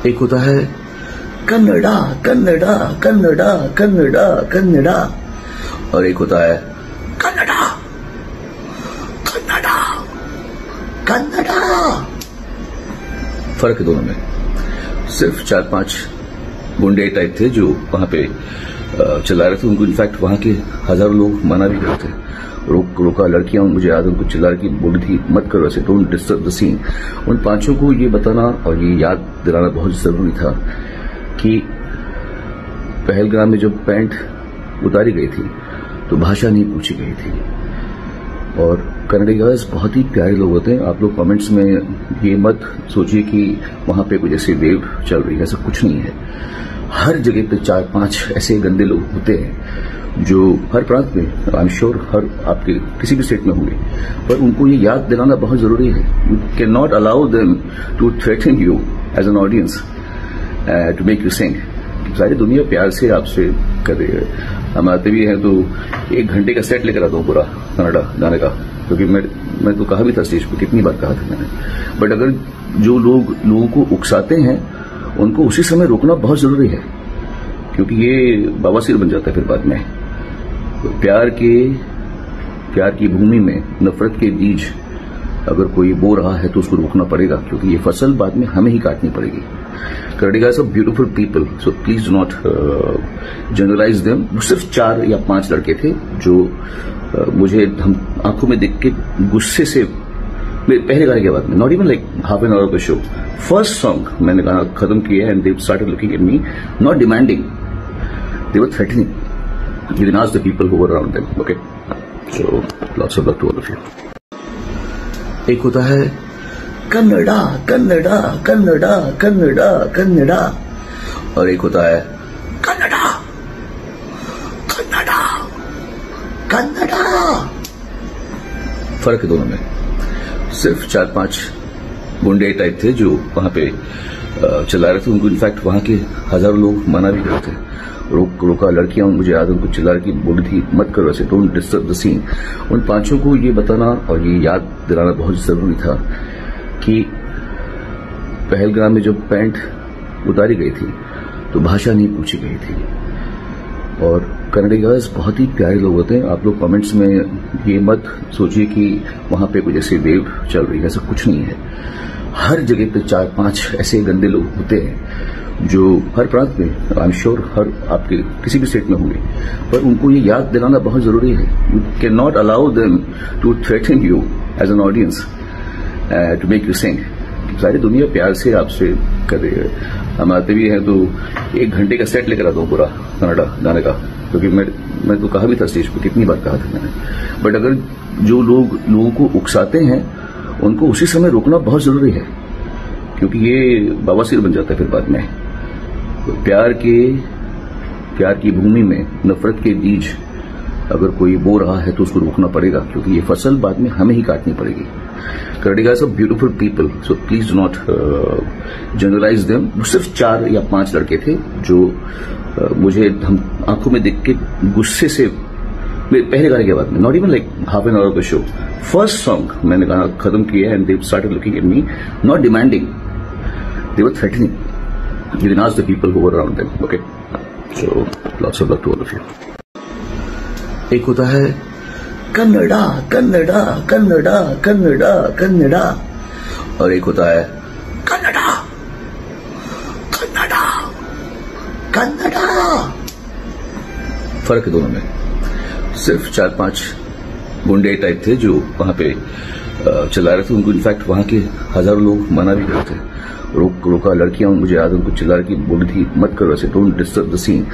एक होता है कन्नड़ा कन्नड़ा कन्नड़ा कन्नड़ा कन्नड़ा और एक होता है कन्नड़ा कन्नड़ा कन्नड़ा। फर्क है दोनों में। सिर्फ 4-5 गुंडे टाइप थे जो वहां पे चिल्ला रहे थे। उनको इनफैक्ट वहां के हजारों लोग मना भी करते थे, रोका। लड़कियां मुझे याद उनको चिल्ला रही बोली थी मत करो ऐसे, डोंट डिस्टर्ब द सीन। उन पांचों को ये बताना और ये याद दिलाना बहुत जरूरी था कि पहलगाम में जब पैंट उतारी गई थी तो भाषा नहीं पूछी गई थी। और कन्नडिगास बहुत ही प्यारे लोग होते हैं। आप लोग कमेंट्स में ये मत सोचिए कि वहां पे कुछ ऐसी वेव चल रही है, ऐसा कुछ नहीं है। हर जगह पे 4-5 ऐसे गंदे लोग होते हैं जो हर प्रांत में, आई एम श्योर हर आपके किसी भी स्टेट में होंगे, पर उनको ये याद दिलाना बहुत जरूरी है। You can not allow them to threaten you as an audience to make you sing. सारी दुनिया प्यार से आपसे कर रही है। हम आते भी हैं तो 1 घंटे का सेट लेकर आता हूँ पूरा कन्नड़ा गाने का, क्योंकि मैं तो कहा भी था स्टेज पर, कितनी बार कहा था मैंने। बट अगर जो लोगों को उकसाते हैं उनको उसी समय रोकना बहुत जरूरी है, क्योंकि ये बवासीर बन जाता है फिर बाद में। तो प्यार की भूमि में नफरत के बीज अगर कोई बो रहा है तो उसको रोकना पड़ेगा, क्योंकि ये फसल बाद में हमें ही काटनी पड़ेगी। Kannadigas are beautiful people, so please do not generalise them. सिर्फ 4 या 5 लड़के थे जो मुझे हम आंखों में देख के गुस्से से पहले गाने के बाद में, not even like half an hour का शो, फर्स्ट सॉन्ग मैंने गाना खत्म किया and they started looking at me, not demanding, they were threatening. You can ask the people who were around them. Okay, so lots of luck to all of you. एक होता है कन्नड़ा कन्नड़ा कन्नड़ा कन्नड़ा कन्नड़ा और एक होता है कन्नड़ा कन्नड़ा कन्नड़ा। फर्क है दोनों में। सिर्फ 4-5 गुंडे टाइप थे जो वहां पे चिल्ला रहे थे। उनको इनफैक्ट वहां के हजारों लोग मना भी करते थे, रोका। लड़कियां मुझे याद उनको चिल्ला रही बोली थी मत करो ऐसे, डोंट डिस्टर्ब द सीन। उन पांचों को ये बताना और ये याद दिलाना बहुत जरूरी था कि पहलगाम में जब पैंट उतारी गई थी तो भाषा नहीं पूछी गई थी। और कन्नडिगास बहुत ही प्यारे लोग होते हैं। आप लोग कमेंट्स में ये मत सोचिए कि वहां पे कुछ ऐसी वेव चल रही है, ऐसा कुछ नहीं है। हर जगह पे 4-5 ऐसे गंदे लोग होते हैं जो हर प्रांत में, आई एम श्योर हर आपके किसी भी स्टेट में होंगे, पर उनको ये याद दिलाना बहुत जरूरी है। You can not allow them to threaten you as an audience to make you sing. सारी दुनिया प्यार से आपसे कर रही है। हम आते भी हैं तो 1 घंटे का सेट लेकर आता हूँ पूरा कन्नड़ा गाने का, क्योंकि मैं तो कहा भी था स्टेज पर, कितनी बार कहा था मैंने। बट अगर जो लोगों को उकसाते हैं उनको उसी समय रोकना बहुत जरूरी है, क्योंकि ये बवासीर बन जाता है फिर बाद में। तो प्यार की भूमि में नफरत के बीज अगर कोई बो रहा है तो उसको रोकना पड़ेगा, क्योंकि ये फसल बाद में हमें ही काटनी पड़ेगी। Kannadigas are beautiful people, so please do not generalise them. सिर्फ 4 या 5 लड़के थे जो मुझे हम आंखों में देख के गुस्से से पहले गाने के बाद में, not even like half an hour का शो, फर्स्ट सॉन्ग मैंने गाना खत्म किया and they started looking at me, not demanding, they were threatening. You can ask the people who were around them. Okay, so lots of luck to all of you. एक होता है कन्नड़ा कन्नड़ा कन्नड़ा कन्नड़ा कन्नड़ा और एक होता है कन्नड़ा कन्नड़ा कन्नड़ा। फर्क है दोनों में। सिर्फ 4-5 गुंडे टाइप थे जो वहां पे चिल्ला रहे थे। उनको इनफैक्ट वहां के हजारों लोग मना भी करते थे, रोका। लड़कियां मुझे याद उनको चिल्ला रही बोली थी मत करो ऐसे, डोंट डिस्टर्ब द सीन।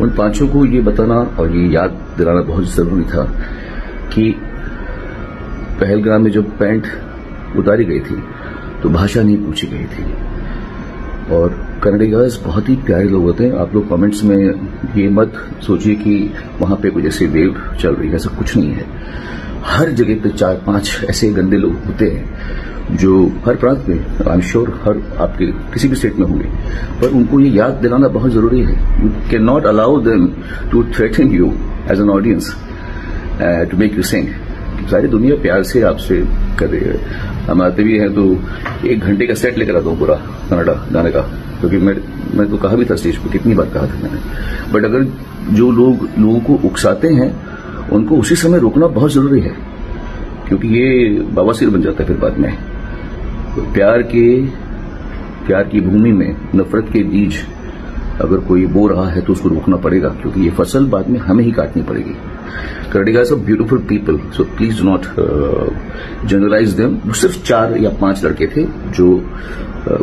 उन पांचों को ये बताना और ये याद दिलाना बहुत जरूरी था कि पहलगाम में जब पैंट उतारी गई थी तो भाषा नहीं पूछी गई थी। और कन्नडिगास बहुत ही प्यारे लोग होते हैं। आप लोग कमेंट्स में ये मत सोचिए कि वहां पे कुछ ऐसी वेव चल रही है, ऐसा कुछ नहीं है। हर जगह पे 4-5 ऐसे गंदे लोग होते हैं जो हर प्रांत में, आई एम श्योर हर आपके किसी भी स्टेट में होंगे, पर उनको ये याद दिलाना बहुत जरूरी है। You can not allow them to threaten you as an audience to make you sing. सारी दुनिया प्यार से आपसे कर रही है। हम आते भी हैं तो 1 घंटे का सेट लेकर आता हूँ पूरा कन्नड़ा गाने का, क्योंकि मैं तो कहा भी था स्टेज पर, कितनी बार कहा था मैंने। बट अगर जो लोगों को उकसाते हैं उनको उसी समय रोकना बहुत जरूरी है, क्योंकि ये बवासीर बन जाता है फिर बाद में। प्यार की भूमि में नफरत के बीज अगर कोई बो रहा है तो उसको रोकना पड़ेगा, क्योंकि ये फसल बाद में हमें ही काटनी पड़ेगी। Karnataka is a beautiful people, so please do not generalise them. सिर्फ 4 या 5 लड़के थे जो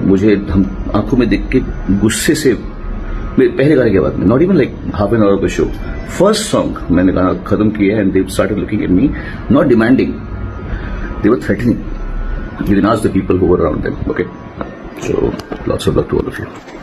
मुझे हम आंखों में देख के गुस्से से पहले गाने के बाद में, not even like half an hour of the show, first song मैंने गाना खत्म किया and they started looking at me, not demanding, they were threatening. You can ask the people who were around them. Okay, so lots of luck to all of you.